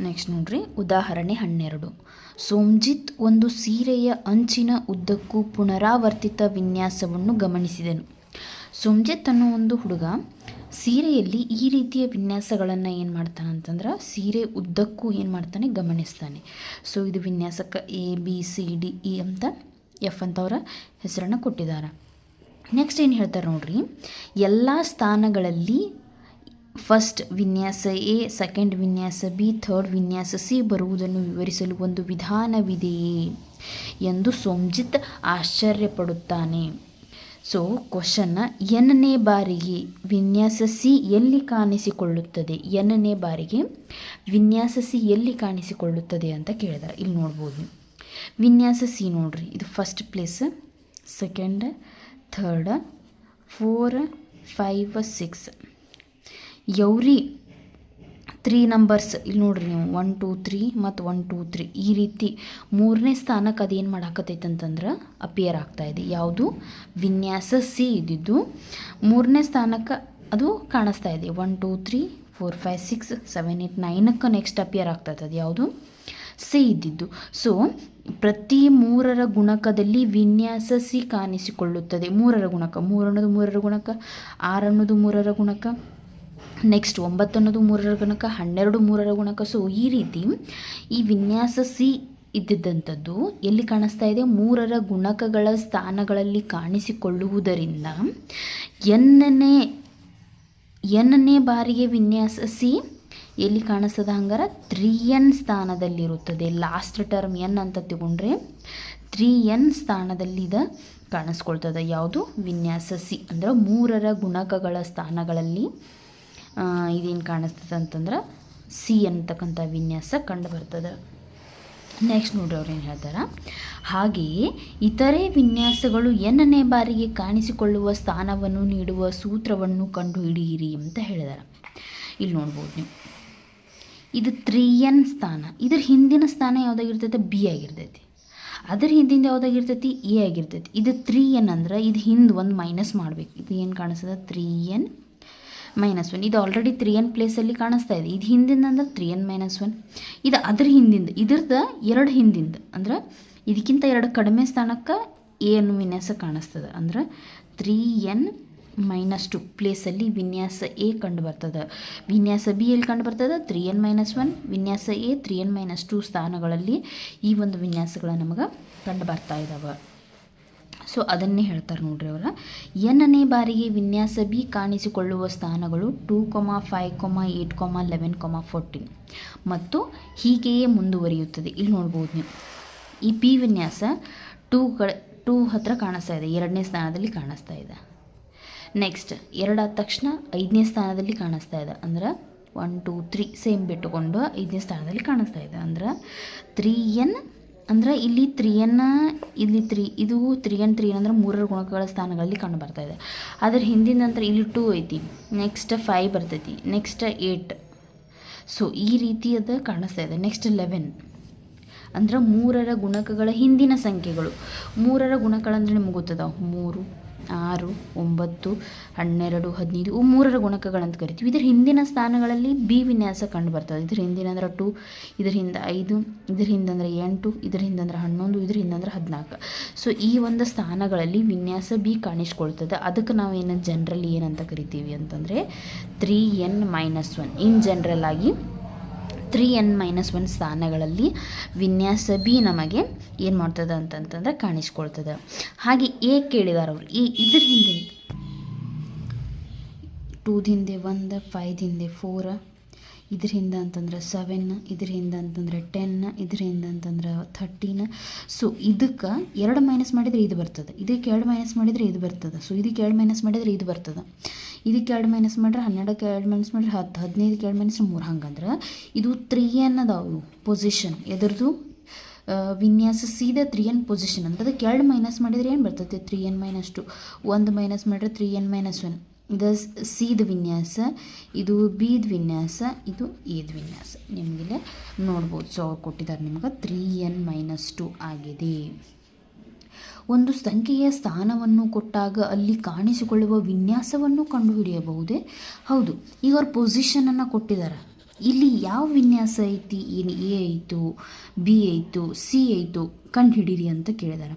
Speaker 1: ನೆಕ್ಸ್ಟ್ ನೋಡ್ರಿ, ಉದಾಹರಣೆ 12. ಸೋಮ್ಜಿತ್ ಒಂದು ಸೀರೆಯ ಅಂಚಿನ ಉದ್ದಕ್ಕೂ ಪುನರಾವರ್ತಿತ ವಿನ್ಯಾಸವನ್ನು ಗಮನಿಸಿದನು. ಸೋಮ್ಜಿತ್ ಅನ್ನೋ ಒಂದು ಹುಡುಗ ಸೀರೆಯಲ್ಲಿ ಈ ರೀತಿಯ ವಿನ್ಯಾಸಗಳನ್ನು ಏನು ಮಾಡ್ತಾನೆ ಅಂತಂದ್ರೆ ಸೀರೆ ಉದ್ದಕ್ಕೂ ಏನು ಮಾಡ್ತಾನೆ ಗಮನಿಸ್ತಾನೆ. ಸೊ ಇದು ವಿನ್ಯಾಸಕ್ಕೆ ABCDE ಅಂತ F ಅಂತ ಅವರ ಹೆಸರನ್ನು ಕೊಟ್ಟಿದ್ದಾರೆ. ನೆಕ್ಸ್ಟ್ ಏನು ಹೇಳ್ತಾರೆ ನೋಡ್ರಿ, ಎಲ್ಲ ಸ್ಥಾನಗಳಲ್ಲಿ ಫಸ್ಟ್ ವಿನ್ಯಾಸ ಎ, ಸೆಕೆಂಡ್ ವಿನ್ಯಾಸ ಬಿ, ಥರ್ಡ್ ವಿನ್ಯಾಸ ಸಿ ಬರುವುದನ್ನು ವಿವರಿಸಲು ಒಂದು ವಿಧಾನವಿದೆಯೇ ಎಂದು ಸೋಮ್ಜಿತ್ ಆಶ್ಚರ್ಯಪಡುತ್ತಾನೆ. ಸೊ ಕ್ವಶನ್ನ, ಎನ್ನನೇ ಬಾರಿಗೆ ವಿನ್ಯಾಸ ಸಿ ಎಲ್ಲಿ ಕಾಣಿಸಿಕೊಳ್ಳುತ್ತದೆ, ಎನ್ನನೇ ಬಾರಿಗೆ ವಿನ್ಯಾಸ ಸಿ ಎಲ್ಲಿ ಕಾಣಿಸಿಕೊಳ್ಳುತ್ತದೆ ಅಂತ ಕೇಳಿದಾರೆ. ಇಲ್ಲಿ ನೋಡ್ಬೋದು ವಿನ್ಯಾಸ ಸಿ ನೋಡ್ರಿ, ಇದು first place, second, third, 4, 5, 6 every 3 numbers ಇಲ್ಲಿ ನೋಡ್ರಿ ನೀವು 1 2 3 ಮತ್ತು 1 2 3 ಈ ರೀತಿ ಮೂರನೇ ಸ್ಥಾನಕ್ಕೆ ಅದೇನು ಮಾಡಾಕತ್ತೈತೆ ಅಂತಂದ್ರೆ ಅಪಿಯರ್ ಆಗ್ತಾ ಇದೆ. ಯಾವುದು ವಿನ್ಯಾಸ ಸಿ ಇದ್ದಿದ್ದು ಮೂರನೇ ಸ್ಥಾನಕ್ಕೆ ಅದು ಕಾಣಿಸ್ತಾ ಇದೆ. 1 2 3 4 5 6 7 8 9ಕ್ಕೆ ನೆಕ್ಸ್ಟ್ ಅಪಿಯರ್ ಆಗ್ತದೆ. ಅದು ಯಾವುದು ಸಿ ಇದ್ದಿದ್ದು. ಸೊ ಪ್ರತಿ 3ರ ಗುಣಕದಲ್ಲಿ ವಿನ್ಯಾಸ ಸಿ ಕಾಣಿಸಿಕೊಳ್ಳುತ್ತದೆ. 3ರ ಗುಣಕ, 3 ಅನ್ನೋದು 3ರ ಗುಣಕ, 6 ಅನ್ನೋದು 3ರ ಗುಣಕ, ನೆಕ್ಸ್ಟ್ 9 ಅನ್ನೋದು 3ರ ಗುಣಕ, 12 3ರ ಗುಣಕ. ಸೊ ಈ ರೀತಿ ಈ ವಿನ್ಯಾಸ ಸಿ ಇದ್ದಿದ್ದಂಥದ್ದು ಎಲ್ಲಿ ಕಾಣಿಸ್ತಾ ಇದೆ, 3ರ ಗುಣಕಗಳ ಸ್ಥಾನಗಳಲ್ಲಿ ಕಾಣಿಸಿಕೊಳ್ಳುವುದರಿಂದ ಎನ್ನನೇ ಬಾರಿಗೆ ವಿನ್ಯಾಸ ಸಿ ಎಲ್ಲಿ ಕಾಣಿಸ್ತದ ಹಂಗಾರೆ 3n ಸ್ಥಾನದಲ್ಲಿರುತ್ತದೆ. ಲಾಸ್ಟ್ ಟರ್ಮ್ n ಅಂತ ತಗೊಂಡ್ರೆ 3n ಸ್ಥಾನದಲ್ಲಿ ಇದು ಕಾಣಿಸ್ಕೊಳ್ತದೆ. ಯಾವುದು ವಿನ್ಯಾಸ ಸಿ ಅಂದ್ರೆ 3ರ ಗುಣಕಗಳ ಸ್ಥಾನಗಳಲ್ಲಿ ಇದೇನು ಕಾಣಿಸ್ತದೆ ಅಂತಂದ್ರೆ ಸಿ ಅಂತಕ್ಕಂಥ ವಿನ್ಯಾಸ ಕಂಡು ಬರ್ತದೆ. ನೆಕ್ಸ್ಟ್ ನೋಡ್ರಿ ಅವ್ರು ಏನು ಹೇಳ್ತಾರೆ, ಹಾಗೆಯೇ ಇತರೆ ವಿನ್ಯಾಸಗಳು ಎನ್ನನೇ ಬಾರಿಗೆ ಕಾಣಿಸಿಕೊಳ್ಳುವ ಸ್ಥಾನವನ್ನು ನೀಡುವ ಸೂತ್ರವನ್ನು ಕಂಡುಹಿಡಿಯಿರಿ ಅಂತ ಹೇಳಿದ್ದಾರೆ. ಇಲ್ಲಿ ನೋಡ್ಬೋದು ನೀವು, ಇದು 3n ಸ್ಥಾನ, ಇದ್ರ ಹಿಂದಿನ ಸ್ಥಾನ ಯಾವುದಾಗಿರ್ತೈತೆ ಬಿ ಆಗಿರ್ತೈತಿ, ಅದ್ರ ಹಿಂದಿಂದ ಯಾವುದಾಗಿರ್ತೈತಿ ಎ ಆಗಿರ್ತೈತಿ. ಇದು 3n ಅಂದ್ರೆ ಇದು ಹಿಂದೆ ಒಂದು ಮೈನಸ್ ಮಾಡಬೇಕು. ಇದು ಏನು ಕಾಣಿಸ್ತದೆ 3n -1. ಇದು ಆಲ್ರೆಡಿ 3n ಪ್ಲೇಸಲ್ಲಿ ಕಾಣಿಸ್ತಾ ಇದೆ. ಇದು ಹಿಂದಿಂದ ಅಂದ್ರೆ 3n -1. ಇದು ಅದ್ರ ಹಿಂದಿಂದ, ಇದ್ರದ್ದು 2 ಹಿಂದಿಂದ ಅಂದ್ರೆ ಇದಕ್ಕಿಂತ 2 ಕಡಿಮೆ ಸ್ಥಾನಕ್ಕೆ ಎ ಅನ್ನೋ ವಿನ್ಯಾಸ ಕಾಣಿಸ್ತದೆ. ಅಂದ್ರೆ 3n -2 ಪ್ಲೇಸಲ್ಲಿ ವಿನ್ಯಾಸ ಎ ಕಂಡು ಬರ್ತದೆ. ವಿನ್ಯಾಸ ಬಿ ಎಲ್ಲಿ ಕಂಡು ಬರ್ತದೆ 3n -1, ವಿನ್ಯಾಸ ಎ 3n -2 ಸ್ಥಾನಗಳಲ್ಲಿ ಈ ಒಂದು ವಿನ್ಯಾಸಗಳು ನಮಗೆ ಕಂಡು ಬರ್ತಾ ಇದ್ದಾವೆ. ಸೊ ಅದನ್ನೇ ಹೇಳ್ತಾರೆ ನೋಡ್ರಿ ಅವರ, ಎನ್ನನೇ ಬಾರಿಗೆ ವಿನ್ಯಾಸ ಬಿ ಕಾಣಿಸಿಕೊಳ್ಳುವ ಸ್ಥಾನಗಳು 2, 5, 8, 11, 14 ಮತ್ತು ಹೀಗೆಯೇ ಮುಂದುವರಿಯುತ್ತದೆ. ಇಲ್ಲಿ ನೋಡ್ಬೋದು ನೀವು, ಈ ಪಿ ವಿನ್ಯಾಸ 2 ಹತ್ರ ಕಾಣಿಸ್ತಾ ಇದೆ, 2ನೇ ಸ್ಥಾನದಲ್ಲಿ ಕಾಣಿಸ್ತಾ ಇದೆ. ನೆಕ್ಸ್ಟ್ 2 ಆದ ತಕ್ಷಣ 5ನೇ ಸ್ಥಾನದಲ್ಲಿ ಕಾಣಿಸ್ತಾ ಇದೆ. ಅಂದ್ರೆ 1 2 3 ಸೇಮ್ ಬಿಟ್ಟುಕೊಂಡು 5ನೇ ಸ್ಥಾನದಲ್ಲಿ ಕಾಣಿಸ್ತಾ ಇದೆ. ಅಂದ್ರೆ 3n, ಅಂದ್ರೆ ಇಲ್ಲಿ 3n, ಇಲ್ಲಿ 3, ಇದು 3n 3n ಅಂದ್ರೆ 3ರ ಗುಣಕಗಳ ಸ್ಥಾನಗಳಲ್ಲಿ ಕಂಡು ಬರ್ತಾ ಇದೆ. ಅದ್ರ ಹಿಂದಿನ ನಂತರ ಇಲ್ಲಿ 2 ಐತಿ, ನೆಕ್ಸ್ಟ್ 5 ಬರ್ತೈತಿ, ನೆಕ್ಸ್ಟ್ 8. ಸೊ ಈ ರೀತಿ ಅದು ಕಾಣಿಸ್ತಾ ಇದೆ. ನೆಕ್ಸ್ಟ್ 11 ಅಂದ್ರೆ 3ರ ಗುಣಕಗಳ ಹಿಂದಿನ ಸಂಖ್ಯೆಗಳು. 3ರ ಗುಣಕಗಳಂದ್ರೆ ನಿಮ್ಗೆ ಗೊತ್ತದ 3 6 9 12 15 ಇವು 3ರ ಗುಣಕಗಳಂತ ಕರಿತೀವಿ. ಇದ್ರ ಹಿಂದಿನ ಸ್ಥಾನಗಳಲ್ಲಿ ಬಿ ವಿನ್ಯಾಸ ಕಂಡು ಬರ್ತದೆ. ಇದ್ರ ಹಿಂದಿನ ಅಂದ್ರೆ 2, ಇದ್ರ ಹಿಂದೆ 5, ಇದ್ರ ಹಿಂದಂದ್ರೆ 8, ಇದ್ರ ಹಿಂದಂದ್ರೆ 11, ಇದ್ರ ಹಿಂದಂದ್ರೆ 14. ಸೊ ಈ ಒಂದು ಸ್ಥಾನಗಳಲ್ಲಿ ವಿನ್ಯಾಸ ಬಿ ಕಾಣಿಸ್ಕೊಳ್ತದೆ. ಅದಕ್ಕೆ ನಾವು ಏನು ಜನರಲ್ ಏನಂತ ಕರಿತೀವಿ ಅಂತಂದರೆ 3n-1. ಇನ್ ಜನರಲ್ ಆಗಿ 3n-1 ಸ್ಥಾನಗಳಲ್ಲಿ ವಿನ್ಯಾಸ ಬಿ ನಮಗೆ ಏನು ಮಾಡ್ತದೆ ಅಂತಂತಂದ್ರೆ ಕಾಣಿಸ್ಕೊಳ್ತದೆ. ಹಾಗೆ ಎ ಕೇಳಿದಾರೆ ಅವರು. ಇದ್ರ ಹಿಂದೆ 2 ಹಿಂದೆ 1, 5 ಹಿಂದೆ 4, ಇದ್ರ ಹಿಂದೆ ಅಂತಂದ್ರೆ 7, ಇದ್ರ ಹಿಂದೆ ಅಂತಂದ್ರೆ 10, ಇದ್ರ ಹಿಂದೆ ಅಂತಂದ್ರೆ 13. ಸೊ ಇದಕ್ಕೆ 2 ಮೈನಸ್ ಮಾಡಿದರೆ ಇದು ಬರ್ತದೆ, ಇದಕ್ಕೆ 2 ಮೈನಸ್ ಮಾಡಿದರೆ ಇದು ಬರ್ತದೆ. ಸೊ ಇದಕ್ಕೆ 2 ಮೈನಸ್ ಮಾಡಿದರೆ ಇದು ಬರ್ತದೆ, ಇದಕ್ಕೆ 2 ಮೈನಸ್ ಮಾಡಿದ್ರೆ 12ಕ್ಕೆ 2 ಮೈನಸ್ ಮಾಡಿದ್ರೆ 10, 15ಕ್ಕೆ 2 ಮೈನಸ್ 3. ಹಂಗಂದ್ರೆ ಇದು 3n ಅದಾವು ಪೊಸಿಷನ್. ಎದ್ರದ್ದು ವಿನ್ಯಾಸ ಸೀದಾ 3n ಪೊಸಿಷನ್ ಅಂತ. ಅದಕ್ಕೆ 2 ಮೈನಸ್ ಮಾಡಿದರೆ ಏನು ಬರ್ತದೆ 3n-2. 1 ಮೈನಸ್ ಮಾಡಿದ್ರೆ 3n-1. ಇದು ಸಿದ ವಿನ್ಯಾಸ, ಇದು ಬಿದ ವಿನ್ಯಾಸ, ಇದು ಎದ ವಿನ್ಯಾಸ. ನಿಮಗಿಲ್ಲ ನೋಡ್ಬೋದು. ಸೊ ಅವ್ರು ಕೊಟ್ಟಿದ್ದಾರೆ ನಿಮ್ಗೆ 3n-2 ಆಗಿದೆ. ಒಂದು ಸಂಖ್ಯೆಯ ಸ್ಥಾನವನ್ನು ಕೊಟ್ಟಾಗ ಅಲ್ಲಿ ಕಾಣಿಸಿಕೊಳ್ಳುವ ವಿನ್ಯಾಸವನ್ನು ಕಂಡುಹಿಡಿಯಬಹುದೇ? ಹೌದು. ಈಗ ಅವ್ರ ಪೊಸಿಷನನ್ನು ಕೊಟ್ಟಿದ್ದಾರೆ. ಇಲ್ಲಿ ಯಾವ ವಿನ್ಯಾಸ ಐತಿ? ಏನು ಎ ಐತು, ಬಿ ಐತು, ಸಿ ಐತು, ಕಂಡುಹಿಡೀರಿ ಅಂತ ಕೇಳಿದ್ದಾರೆ.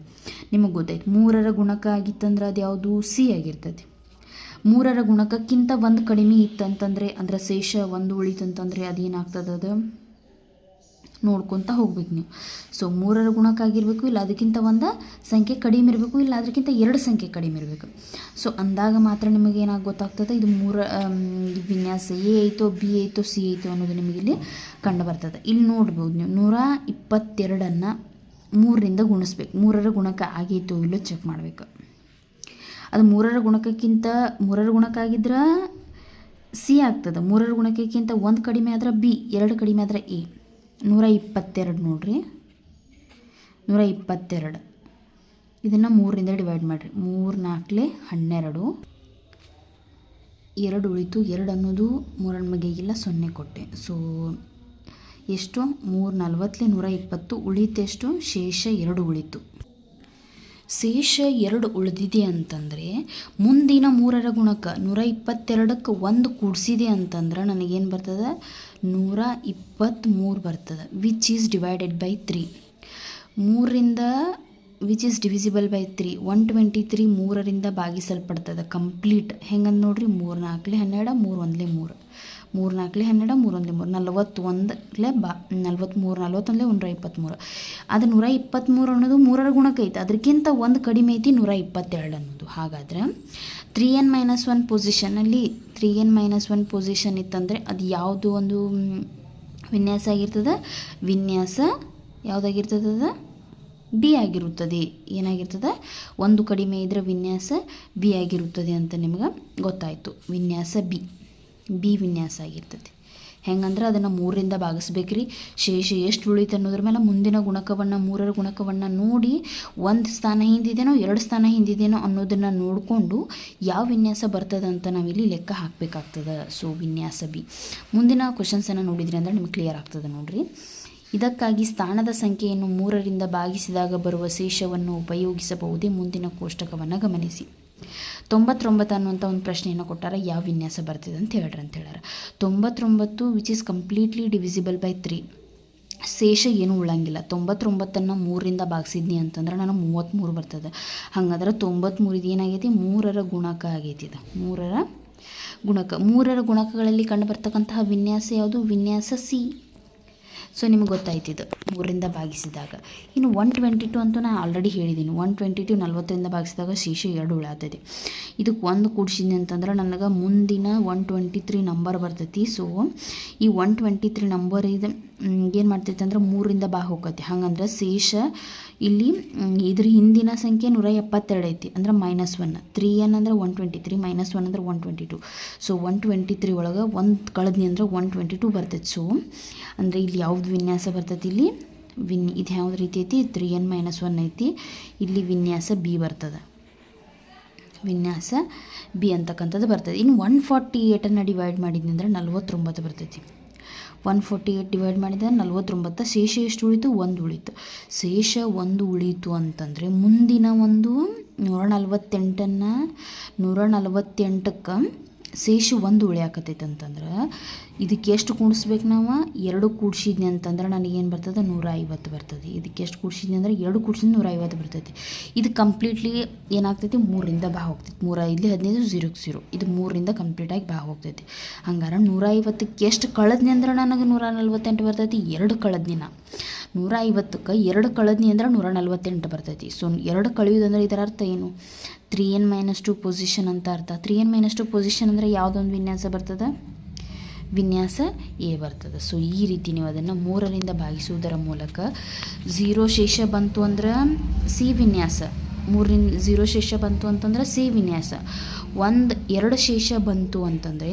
Speaker 1: ನಿಮಗೆ ಗೊತ್ತಾಯ್ತು 3ರ ಗುಣಕ ಆಗಿತ್ತಂದ್ರೆ ಅದು ಯಾವುದು? ಸಿ ಆಗಿರ್ತದೆ. 3ರ ಗುಣಕಕ್ಕಿಂತ 1 ಕಡಿಮೆ ಇತ್ತಂತಂದರೆ, ಅಂದ್ರೆ ಶೇಷ 1 ಉಳಿತಂತಂದರೆ ಅದೇನಾಗ್ತದೆ? ಅದು ನೋಡ್ಕೊತ ಹೋಗ್ಬೇಕು ನೀವು. ಸೊ 3ರ ಗುಣಕ ಆಗಿರಬೇಕು, ಇಲ್ಲ ಅದಕ್ಕಿಂತ 1 ಸಂಖ್ಯೆ ಕಡಿಮೆ ಇರಬೇಕು, ಇಲ್ಲ ಅದಕ್ಕಿಂತ 2 ಸಂಖ್ಯೆ ಕಡಿಮೆ ಇರಬೇಕು. ಸೊ ಅಂದಾಗ ಮಾತ್ರ ನಿಮಗೆ ಏನಾಗಿ ಗೊತ್ತಾಗ್ತದೆ ಇದು 3 ವಿನ್ಯಾಸ ಎ ಐತೋ, ಬಿ ಐತೋ, ಸಿ ಐತೋ ಅನ್ನೋದು ನಿಮಗೆ ಇಲ್ಲಿ ಕಂಡು ಬರ್ತದೆ. ಇಲ್ಲಿ ನೋಡ್ಬೋದು ನೀವು 122ಅನ್ನು 3ರಿಂದ ಗುಣಿಸ್ಬೇಕು. 3ರ ಗುಣಕ ಆಗೈತೋ ಇಲ್ಲೋ ಚೆಕ್ ಮಾಡಬೇಕು. ಅದು 3ರ ಗುಣಕ ಆಗಿದ್ರೆ ಸಿ ಆಗ್ತದೆ. 3ರ ಗುಣಕಕ್ಕಿಂತ 1 ಕಡಿಮೆ ಆದ್ರೆ ಬಿ, 2 ಕಡಿಮೆ ಆದ್ರೆ ಎ. 122 ನೋಡ್ರಿ, 122. ಇದನ್ನು 3ರಿಂದ ಡಿವೈಡ್ ಮಾಡಿರಿ. 3 4 12, 2 ಉಳಿತು. 2 ಅನ್ನೋದು 3 ಬಗೆಗಿಲ್ಲ, 0 ಕೊಟ್ಟೆ. ಸೊ ಎಷ್ಟು? 3 40 120 ಉಳಿತೆಷ್ಟು? ಶೇಷ 2 ಉಳಿತು. ಶೇಷ 2 ಉಳಿದಿದೆ ಅಂತಂದರೆ ಮುಂದಿನ 3ರ ಗುಣಕ 122ಕ್ಕೆ 1 ಕೂಡಿಸಿದೆ ಅಂತಂದ್ರೆ ನನಗೇನು ಬರ್ತದೆ? 123 ಬರ್ತದೆ. Which is divided by 3. 3ರಿಂದ ವಿಚ್ ಈಸ್ ಡಿವಿಸಿಬಲ್ ಬೈ 3. 123 3ರಿಂದ ಭಾಗಿಸಲ್ಪಡ್ತದೆ ಕಂಪ್ಲೀಟ್. ಹೆಂಗಂದು ನೋಡ್ರಿ, 3 4 12, 3 1 3, 3 4 12, 3 1 3, 41 123. ಅದು 123 ಅನ್ನೋದು 3ರ ಗುಣಕ ಐತೆ, ಅದಕ್ಕಿಂತ 1 ಕಡಿಮೆ ಐತಿ 122 ಅನ್ನೋದು. ಹಾಗಾದ್ರೆ 3n-1 ಪೊಸಿಷನಲ್ಲಿ 3n-1 ಪೊಸಿಷನ್ ಇತ್ತಂದರೆ ಅದು ಯಾವುದು ಒಂದು ವಿನ್ಯಾಸ ಆಗಿರ್ತದೆ? ವಿನ್ಯಾಸ ಯಾವುದಾಗಿರ್ತದೆ? ಅದು ಬಿ ಆಗಿರುತ್ತದೆ. ಏನಾಗಿರ್ತದೆ? 1 ಕಡಿಮೆ ಇದ್ದರೆ ವಿನ್ಯಾಸ ಬಿ ಆಗಿರುತ್ತದೆ ಅಂತ ನಿಮ್ಗೆ ಗೊತ್ತಾಯಿತು. ವಿನ್ಯಾಸ ಬಿ ವಿನ್ಯಾಸ ಆಗಿರ್ತದೆ. ಹೆಂಗಂದ್ರೆ ಅದನ್ನು 3ರಿಂದ ಭಾಗಿಸ್ಬೇಕ್ರಿ. ಶೇಷ ಎಷ್ಟು ಉಳಿತು ಅನ್ನೋದ್ರ ಮೇಲೆ ಮುಂದಿನ ಗುಣಕವನ್ನು 3ರ ಗುಣಕವನ್ನು ನೋಡಿ 1 ಸ್ಥಾನ ಹಿಂದಿದೆನೋ 2 ಸ್ಥಾನ ಹಿಂದಿದೆನೋ ಅನ್ನೋದನ್ನು ನೋಡಿಕೊಂಡು ಯಾವ ವಿನ್ಯಾಸ ಬರ್ತದೆ ಅಂತ ನಾವಿಲ್ಲಿ ಲೆಕ್ಕ ಹಾಕಬೇಕಾಗ್ತದೆ. ಸೊ ವಿನ್ಯಾಸ ಬಿ. ಮುಂದಿನ ಕ್ವಶನ್ಸನ್ನು ನೋಡಿದ್ರಿ ಅಂದ್ರೆ ನಿಮ್ಗೆ ಕ್ಲಿಯರ್ ಆಗ್ತದೆ ನೋಡ್ರಿ. ಇದಕ್ಕಾಗಿ ಸ್ಥಾನದ ಸಂಖ್ಯೆಯನ್ನು 3ರಿಂದ ಭಾಗಿಸಿದಾಗ ಬರುವ ಶೇಷವನ್ನು ಉಪಯೋಗಿಸಬಹುದೇ? ಮುಂದಿನ ಕೋಷ್ಟಕವನ್ನು ಗಮನಿಸಿ. 99 ಅನ್ನುವಂಥ ಒಂದು ಪ್ರಶ್ನೆಯನ್ನು ಕೊಟ್ಟಾರ. ಯಾವ ವಿನ್ಯಾಸ ಬರ್ತಿದೆ ಅಂತ ಹೇಳ್ಯಾರ. 99 which is completely divisible by 3. ಶೇಷ ಏನೂ ಉಳಂಗಿಲ್ಲ. 99ಅನ್ನು 3ರಿಂದ ಭಾಗಿಸಿದ್ನಿ ಅಂತಂದ್ರೆ ನಾನು 33 ಬರ್ತದೆ. ಹಾಗಾದ್ರೆ 93 ಇದು ಏನಾಗೈತಿ? 3ರ ಗುಣಕ ಆಗೈತಿ. ಇದು 3ರ ಗುಣಕ. 3ರ ಗುಣಕಗಳಲ್ಲಿ ಕಂಡು ಬರ್ತಕ್ಕಂತಹ ವಿನ್ಯಾಸ ಯಾವುದು? ವಿನ್ಯಾಸ ಸಿ. ಸೊ ನಿಮಗೆ ಗೊತ್ತಾಯ್ತಿದ್ದು 3ರಿಂದ ಭಾಗಿಸಿದಾಗ. ಇನ್ನು 122 ಅಂತೂ ನಾನು ಆಲ್ರೆಡಿ ಹೇಳಿದ್ದೀನಿ. 122 40ರಿಂದ ಭಾಗಿಸಿದಾಗ ಶೇಷ 2 ಉಳಾತೈತಿ. ಇದಕ್ಕೆ 1 ಕೂಡಿಸಿದ್ನಿ ಅಂತಂದ್ರೆ ನನಗೆ ಮುಂದಿನ 123 ನಂಬರ್ ಬರ್ತೈತಿ. ಸೊ ಈ 123 ನಂಬರ್ ಏನು ಮಾಡ್ತೈತೆ ಅಂದ್ರೆ 3ರಿಂದ ಭಾಗ ಹೋಗತ್ತೆ. ಹಂಗಂದ್ರೆ ಶೇಷ ಇಲ್ಲಿ ಇದ್ರ ಹಿಂದಿನ ಸಂಖ್ಯೆ 172 ಐತಿ ಅಂದ್ರೆ -1. 3n ಅಂದ್ರೆ 123, -1 ಅಂದ್ರೆ 122. ಸೊ 123 ಒಳಗೆ 1 ಕಳೆದ್ನಿ ಅಂದ್ರೆ 122 ಬರ್ತೈತೆ. ಸೊ ಅಂದರೆ ಇಲ್ಲಿ ಯಾವ್ದು ವಿನ್ಯಾಸ ಬರ್ತೈತಿ, ಇಲ್ಲಿ ಇದು ಯಾವ್ದು ರೀತಿ ಐತಿ, 3n - 1 ಐತಿ. ಇಲ್ಲಿ ವಿನ್ಯಾಸ ಬಿ ಬರ್ತದೆ, ವಿನ್ಯಾಸ ಬಿ ಅಂತಕ್ಕಂಥದ್ದು ಬರ್ತದೆ. ಇನ್ನು 148ಅನ್ನು ಡಿವೈಡ್ ಮಾಡಿದ್ನಿ ಅಂದ್ರೆ 49 ಬರ್ತೈತಿ. 148 ಡಿವೈಡ್ ಮಾಡಿದರೆ 49. ಶೇಷ ಎಷ್ಟು ಉಳಿತು, 1 ಉಳಿತು. ಶೇಷ 1 ಉಳಿತು ಅಂತಂದರೆ ಮುಂದಿನ ಒಂದು 148ನ್ನು 148ಕ್ಕೆ ಶೇಷ 1 ಉಳಿಯಾಕತ್ತೈತೆ ಅಂತಂದ್ರೆ ಇದಕ್ಕೆ ಎಷ್ಟು ಕೂಡಿಸ್ಬೇಕು ನಾವು, 2 ಕೂಡಿಸಿದ್ನಿ ಅಂತಂದ್ರೆ ನನಗೇನು ಬರ್ತದೆ, 150 ಬರ್ತದೆ. ಇದಕ್ಕೆ ಎಷ್ಟು ಕೂಡಿಸಿದ್ನಿ ಅಂದ್ರೆ 2 ಕೂಡಿಸಿದ್ರೆ 150 ಬರ್ತೈತಿ. ಇದು ಕಂಪ್ಲೀಟ್ಲಿ ಏನಾಗ್ತೈತಿ, 3ರಿಂದ ಭಾಗ ಹೋಗ್ತೈತಿ. 3 5 15 0 0. ಇದು 3ರಿಂದ ಕಂಪ್ಲೀಟಾಗಿ ಭಾಗ ಹೋಗ್ತೈತಿ. ಹಂಗಾರೆ 150ಕ್ಕೆ ಎಷ್ಟು ಕಳೆದ್ನಿ ಅಂದ್ರೆ ನನಗೆ 148 ಬರ್ತೈತಿ. 2 ಕಳೆದ್ನಿ ನಾ 150ಕ್ಕೆ 2 ಕಳೆದ್ನಿ ಅಂದ್ರೆ 148 ಬರ್ತೈತಿ. ಸೊ 2 ಕಳೆಯೋದಂದ್ರೆ ಇದರ ಅರ್ಥ ಏನು, 3n - 2 ಪೊಸಿಷನ್ ಅಂತ ಅರ್ಥ. 3n - 2 ಪೊಸಿಷನ್ ಅಂದರೆ ಯಾವುದೊಂದು ವಿನ್ಯಾಸ ಬರ್ತದೆ, ವಿನ್ಯಾಸ ಎ ಬರ್ತದೆ. ಸೊ ಈ ರೀತಿ ನೀವು ಅದನ್ನು 3ರಿಂದ ಭಾಗಿಸುವುದರ ಮೂಲಕ 0 ಶೇಷ ಬಂತು ಅಂದ್ರೆ ಸಿ ವಿನ್ಯಾಸ, 3ರಿಂದ 0 ಶೇಷ ಬಂತು ಅಂತಂದ್ರೆ ಸಿ ವಿನ್ಯಾಸ, 2 ಶೇಷ ಬಂತು ಅಂತಂದರೆ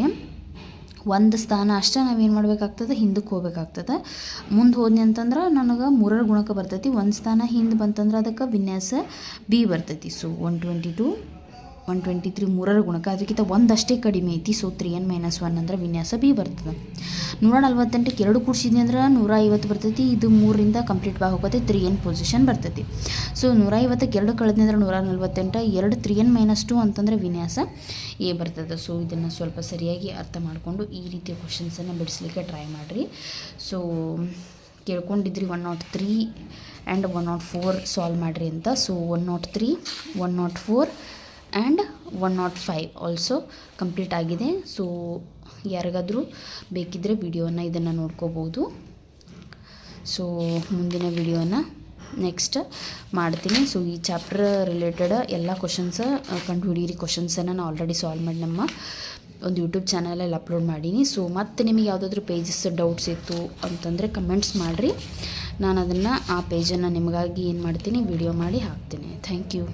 Speaker 1: 1 ಸ್ಥಾನ ಅಷ್ಟೇ ನಾವೇನು ಮಾಡಬೇಕಾಗ್ತದೆ, ಹಿಂದಕ್ಕೆ ಹೋಗ್ಬೇಕಾಗ್ತದೆ. ಮುಂದೆ ಹೋದ್ನಿ ಅಂತಂದ್ರೆ ನನಗೆ 3ರ ಗುಣಕ ಬರ್ತೈತಿ. 1 ಸ್ಥಾನ ಹಿಂದೆ ಬಂತಂದ್ರೆ ಅದಕ್ಕೆ ವಿನ್ಯಾಸ ಬಿ ಬರ್ತೈತಿ. ಸೊ 122 123 3ರ ಗುಣಕ, ಅದಕ್ಕಿಂತ 1 ಅಷ್ಟೇ ಕಡಿಮೆ ಐತಿ. ಸೊ 3n - 1 ಅಂದ್ರೆ ವಿನ್ಯಾಸ ಬಿ ಬರ್ತದೆ. 148ಕ್ಕೆ 2 ಕೂಡಿಸಿದ್ನಿ ಅಂದ್ರೆ 150 ಬರ್ತೈತಿ. ಇದು 3ರಿಂದ ಕಂಪ್ಲೀಟ್ ಭಾಗ ಹೋಗುತ್ತೆ, 3n ಪೊಸಿಷನ್ ಬರ್ತೈತಿ. ಸೊ 150ಕ್ಕೆ 2 ಕಳೆದ್ನಿ ಅಂದ್ರೆ 148, 2 3n - 2 ಅಂತಂದರೆ ವಿನ್ಯಾಸ ಎ ಬರ್ತದೆ. ಸೊ ಇದನ್ನು ಸ್ವಲ್ಪ ಸರಿಯಾಗಿ ಅರ್ಥ ಮಾಡಿಕೊಂಡು ಈ ರೀತಿಯ ಕ್ವಶನ್ಸನ್ನು ಬಿಡಿಸ್ಲಿಕ್ಕೆ ಟ್ರೈ ಮಾಡಿರಿ. ಸೊ ಕೇಳ್ಕೊಂಡಿದ್ರಿ 103 ಆ್ಯಂಡ್ 104 ಸಾಲ್ವ್ ಮಾಡಿರಿ ಅಂತ. ಸೊ 103, 104 ಆ್ಯಂಡ್ 105 ಆಲ್ಸೋ ಕಂಪ್ಲೀಟ್ ಆಗಿದೆ. ಸೊ ಯಾರಿಗಾದರೂ ಬೇಕಿದ್ದರೆ ವಿಡಿಯೋನ ಇದನ್ನು ನೋಡ್ಕೋಬೋದು. ಸೊ ಮುಂದಿನ ವಿಡಿಯೋನ ನೆಕ್ಸ್ಟ್ ಮಾಡ್ತೀನಿ. ಸೊ ಈ ಚಾಪ್ಟರ್ ರಿಲೇಟೆಡ್ ಎಲ್ಲ ಕ್ವಶನ್ಸ ಕಂಡುಹಿಡಿಯಿರಿ. ಕ್ವಶನ್ಸನ್ನು ನಾನು ಆಲ್ರೆಡಿ ಸಾಲ್ವ್ ಮಾಡಿ ನಮ್ಮ ಒಂದು ಯೂಟ್ಯೂಬ್ ಚಾನಲಲ್ಲಿ ಅಪ್ಲೋಡ್ ಮಾಡೀನಿ. ಸೊ ಮತ್ತು ನಿಮಗೆ ಯಾವುದಾದ್ರೂ ಪೇಜಸ್ ಡೌಟ್ಸ್ ಇತ್ತು ಅಂತಂದರೆ ಕಮೆಂಟ್ಸ್ ಮಾಡಿರಿ. ನಾನು ಅದನ್ನು ಆ ಪೇಜನ್ನು ನಿಮಗಾಗಿ ಏನು ಮಾಡ್ತೀನಿ, ವಿಡಿಯೋ ಮಾಡಿ ಹಾಕ್ತೀನಿ. Thank you.